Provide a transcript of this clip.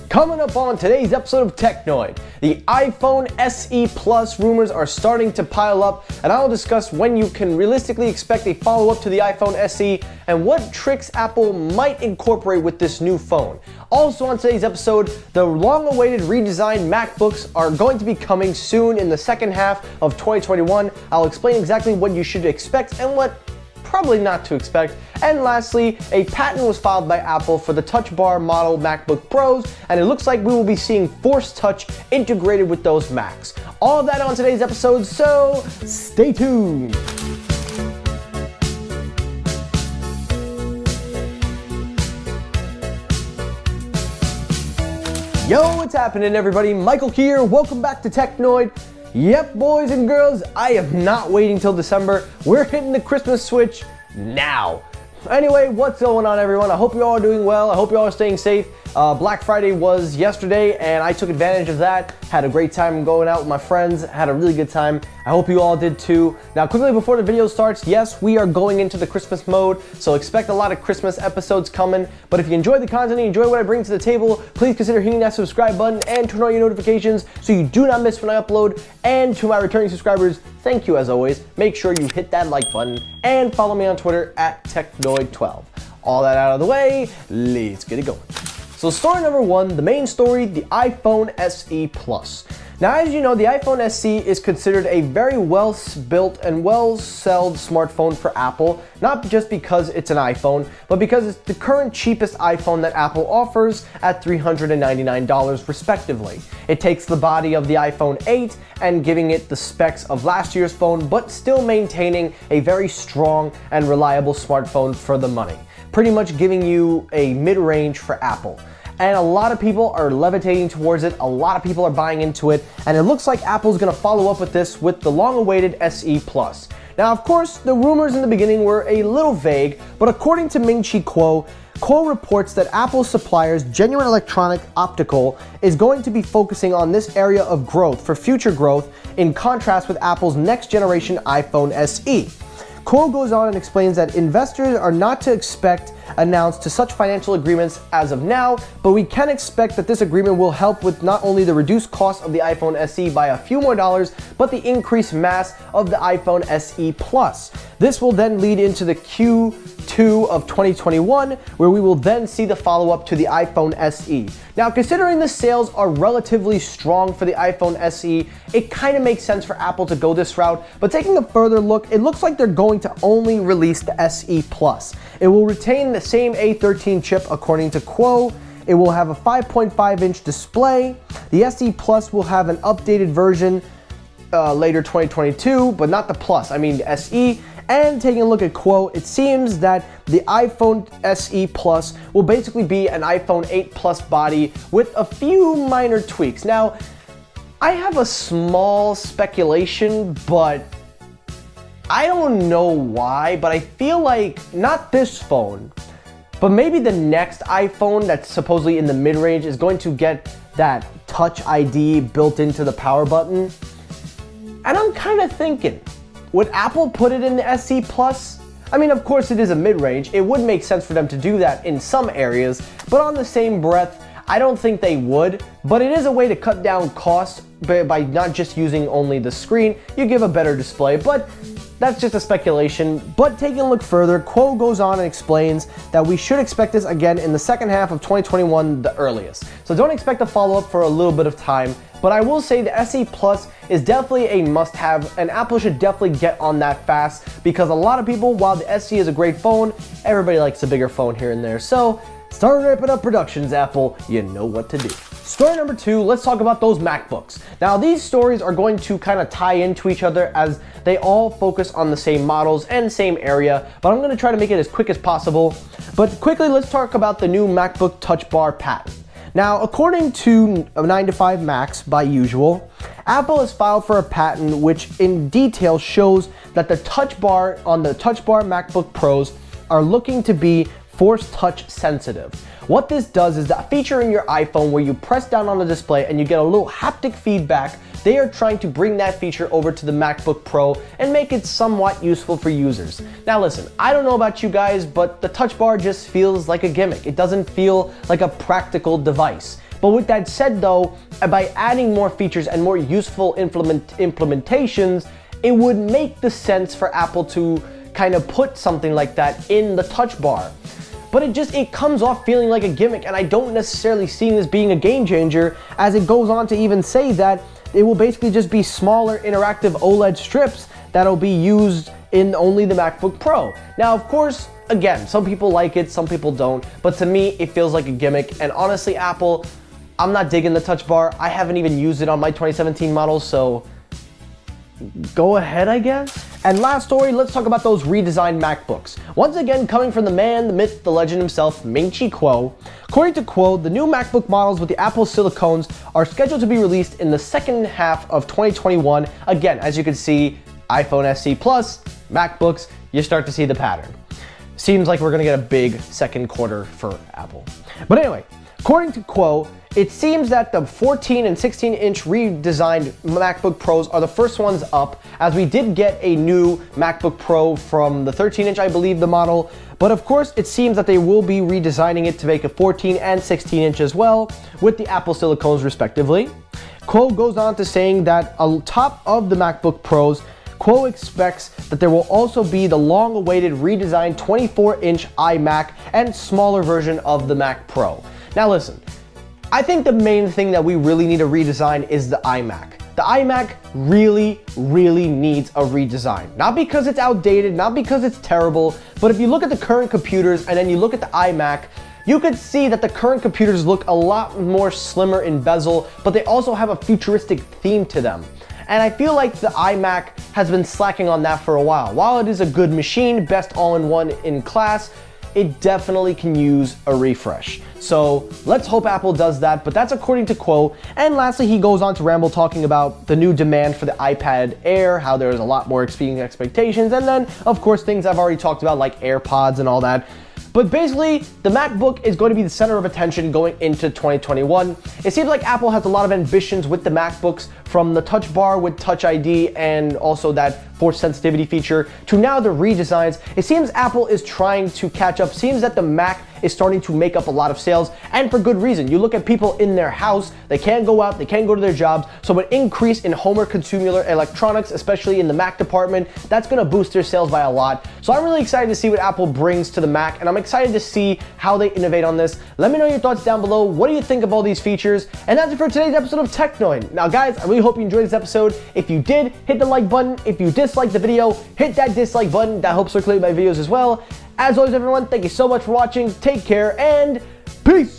Coming up on today's episode of Technoid, the iPhone SE Plus rumors are starting to pile up, and I'll discuss when you can realistically expect a follow-up to the iPhone SE and what tricks Apple might incorporate with this new phone. Also on today's episode, the long-awaited redesigned MacBooks are going to be coming soon in the second half of 2021. I'll explain exactly what you should expect and what probably not to expect. And lastly, a patent was filed by Apple for the Touch Bar model MacBook Pros, and it looks like we will be seeing Force Touch integrated with those Macs. All of that on today's episode, so stay tuned. Yo, what's happening everybody? Michael here, welcome back to Technoid. Yep, boys and girls, I am not waiting till December. We're hitting the Christmas switch now. Anyway, what's going on everyone? I hope you all are doing well. I hope you all are staying safe. Black Friday was yesterday and I took advantage of that. Had a great time going out with my friends. Had a really good time. I hope you all did too. Now quickly before the video starts, yes, we are going into the Christmas mode, so expect a lot of Christmas episodes coming. But if you enjoy the content and you enjoy what I bring to the table, please consider hitting that subscribe button and turn on your notifications so you do not miss when I upload. And to my returning subscribers, thank you as always. Make sure you hit that like button and follow me on Twitter at Technoid12. All that out of the way, let's get it going. So story number one, the main story, the iPhone SE Plus. Now as you know, the iPhone SE is considered a very well-built and well-sold smartphone for Apple, not just because it's an iPhone, but because it's the current cheapest iPhone that Apple offers at $399 respectively. It takes the body of the iPhone 8 and giving it the specs of last year's phone, but still maintaining a very strong and reliable smartphone for the money. Pretty much giving you a mid-range for Apple. And a lot of people are levitating towards it, a lot of people are buying into it, and it looks like Apple's gonna follow up with this with the long-awaited SE Plus. Now of course, the rumors in the beginning were a little vague, but according to Ming-Chi Kuo reports that Apple suppliers Genuine Electronic Optical is going to be focusing on this area of growth for future growth in contrast with Apple's next generation iPhone SE. Kuo goes on and explains that investors are not to expect announced to such financial agreements as of now, but we can expect that this agreement will help with not only the reduced cost of the iPhone SE by a few more dollars, but the increased mass of the iPhone SE Plus. This will then lead into the Q2 of 2021, where we will then see the follow-up to the iPhone SE. Now, considering the sales are relatively strong for the iPhone SE, it kind of makes sense for Apple to go this route, but taking a further look, it looks like they're going to only release the SE Plus. It will retain the same A13 chip according to Kuo. It will have a 5.5-inch display. The SE Plus will have an updated version later 2022, but not the Plus, I mean the SE. And taking a look at Kuo, it seems that the iPhone SE Plus will basically be an iPhone 8 Plus body with a few minor tweaks. Now, I have a small speculation, but I don't know why, but I feel like not this phone, but maybe the next iPhone that's supposedly in the mid-range is going to get that Touch ID built into the power button. And I'm kind of thinking, would Apple put it in the SE Plus? I mean, of course it is a mid-range. It would make sense for them to do that in some areas, but on the same breath, I don't think they would, but it is a way to cut down costs by not just using only the screen. You give a better display, but that's just a speculation. But taking a look further, Kuo goes on and explains that we should expect this again in the second half of 2021, the earliest. So don't expect a follow-up for a little bit of time, but I will say the SE Plus is definitely a must-have, and Apple should definitely get on that fast, because a lot of people, while the SE is a great phone, everybody likes a bigger phone here and there. So start ramping up productions, Apple. You know what to do. Story number two, let's talk about those MacBooks. Now these stories are going to kind of tie into each other as they all focus on the same models and same area, but I'm going to try to make it as quick as possible. But quickly, let's talk about the new MacBook Touch Bar patent. Now, according to 9to5Macs by usual, Apple has filed for a patent which in detail shows that the Touch Bar on the Touch Bar MacBook Pros are looking to be Force Touch sensitive. What this does is that feature in your iPhone where you press down on the display and you get a little haptic feedback. They are trying to bring that feature over to the MacBook Pro and make it somewhat useful for users. Now listen, I don't know about you guys, but the Touch Bar just feels like a gimmick. It doesn't feel like a practical device. But with that said though, by adding more features and more useful implementations, it would make the sense for Apple to kind of put something like that in the Touch Bar. But it comes off feeling like a gimmick, and I don't necessarily see this being a game changer, as it goes on to even say that it will basically just be smaller interactive OLED strips that'll be used in only the MacBook Pro. Now, of course, again, some people like it, some people don't, but to me, it feels like a gimmick, and honestly, Apple, I'm not digging the Touch Bar. I haven't even used it on my 2017 model, so go ahead, I guess. And last story, let's talk about those redesigned MacBooks. Once again, coming from the man, the myth, the legend himself, Ming-Chi Kuo. According to Kuo, the new MacBook models with the Apple silicones are scheduled to be released in the second half of 2021. Again, as you can see, iPhone SE Plus, MacBooks, you start to see the pattern. Seems like we're gonna get a big second quarter for Apple. But anyway, according to Kuo, it seems that the 14 and 16-inch redesigned MacBook Pros are the first ones up, as we did get a new MacBook Pro from the 13-inch, I believe, the model. But of course, it seems that they will be redesigning it to make a 14 and 16-inch as well, with the Apple silicones respectively. Kuo goes on to saying that on top of the MacBook Pros, Kuo expects that there will also be the long-awaited redesigned 24-inch iMac and smaller version of the Mac Pro. Now listen, I think the main thing that we really need to redesign is the iMac. The iMac really, really needs a redesign. Not because it's outdated, not because it's terrible, but if you look at the current computers and then you look at the iMac, you could see that the current computers look a lot more slimmer in bezel, but they also have a futuristic theme to them. And I feel like the iMac has been slacking on that for a while. While it is a good machine, best all-in-one in class, it definitely can use a refresh. So let's hope Apple does that, but that's according to Kuo. And lastly, he goes on to ramble talking about the new demand for the iPad Air, how there's a lot more exceeding expectations, and then of course things I've already talked about like AirPods and all that. But basically, the MacBook is going to be the center of attention going into 2021. It seems like Apple has a lot of ambitions with the MacBooks, from the Touch Bar with Touch ID and also that force sensitivity feature to now the redesigns. It seems Apple is trying to catch up. Seems that the Mac is starting to make up a lot of sales, and for good reason. You look at people in their house, they can't go out, they can't go to their jobs, so an increase in home or consumer electronics, especially in the Mac department, that's gonna boost their sales by a lot. So I'm really excited to see what Apple brings to the Mac, and I'm excited to see how they innovate on this. Let me know your thoughts down below. What do you think of all these features? And that's it for today's episode of Technoid. Now guys, I really hope you enjoyed this episode. If you did, hit the like button. If you disliked the video, hit that dislike button. That helps circulate my videos as well. As always, everyone, thank you so much for watching. Take care and peace!